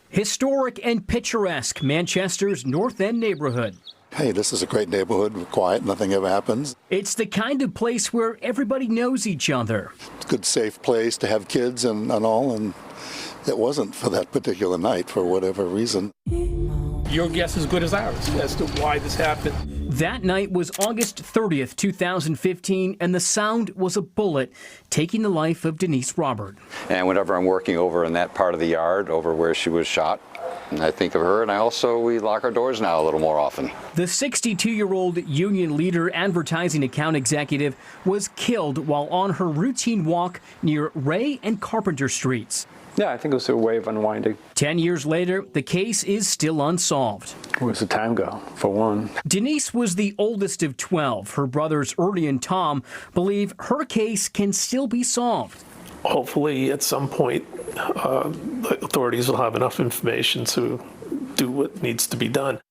Historic and picturesque Manchester's North End neighborhood. Hey, this is a great neighborhood, quiet, nothing ever happens. It's the kind of place where everybody knows each other. It's a good, safe place to have kids and all, and it wasn't for that particular night for whatever reason. Your guess is as good as ours as to why this happened. That night was August 30th, 2015, and the sound was a bullet taking the life of Denise Robert. And whenever I'm working over in that part of the yard, over where she was shot, and I think of her, and we lock our doors now a little more often. The 62-year-old union leader, advertising account executive, was killed while on her routine walk near Ray and Carpenter Streets. Yeah, I think it was a way of unwinding. 10 years later, the case is still unsolved. Where's the time go, for one? Denise was the oldest of 12. Her brothers Ernie and Tom believe her case can still be solved. Hopefully, at some point, the authorities will have enough information to do what needs to be done.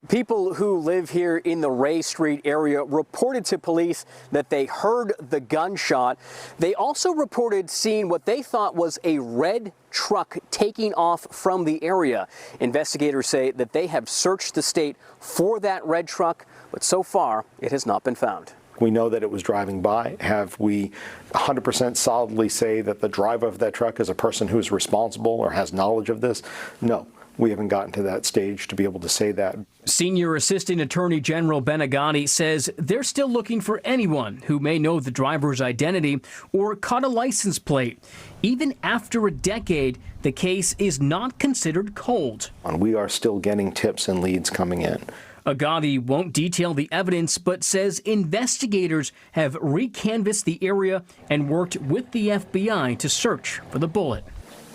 People who live here in the Ray Street area reported to police that they heard the gunshot. They also reported seeing what they thought was a red truck taking off from the area. Investigators say that they have searched the state for that red truck, but so far it has not been found. We know that it was driving by. Have we 100% solidly say that the driver of that truck is a person who is responsible or has knowledge of this? No. We haven't gotten to that stage to be able to say that. Senior Assistant Attorney General Ben Agati says they're still looking for anyone who may know the driver's identity or caught a license plate. Even after a decade, the case is not considered cold. We are still getting tips and leads coming in. Agati won't detail the evidence, but says investigators have recanvassed the area and worked with the FBI to search for the bullet.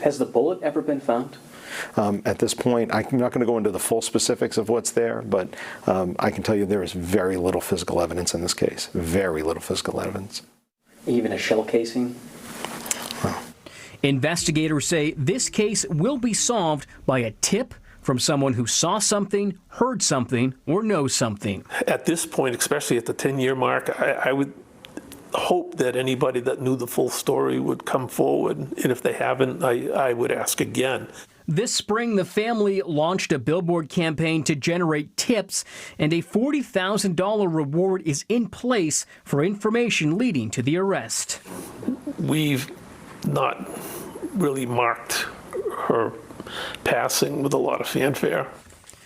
Has the bullet ever been found? At this point, I'm not going to go into the full specifics of what's there, but I can tell you there is very little physical evidence in this case. Very little physical evidence. Even a shell casing? Well. Investigators say this case will be solved by a tip from someone who saw something, heard something, or knows something. At this point, especially at the 10-year mark, I would hope that anybody that knew the full story would come forward, and if they haven't, I would ask again. This spring, the family launched a billboard campaign to generate tips, and a $40,000 reward is in place for information leading to the arrest. We've not really marked her passing with a lot of fanfare.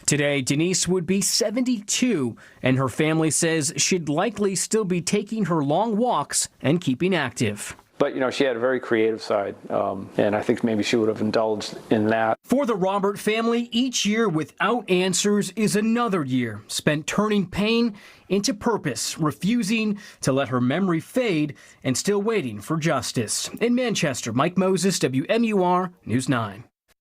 Today, Denise would be 72, and her family says she'd likely still be taking her long walks and keeping active. But, you know, she had a very creative side, and I think maybe she would have indulged in that. For the Robert family, each year without answers is another year spent turning pain into purpose, refusing to let her memory fade, and still waiting for justice. In Manchester, Mike Moses, WMUR News 9.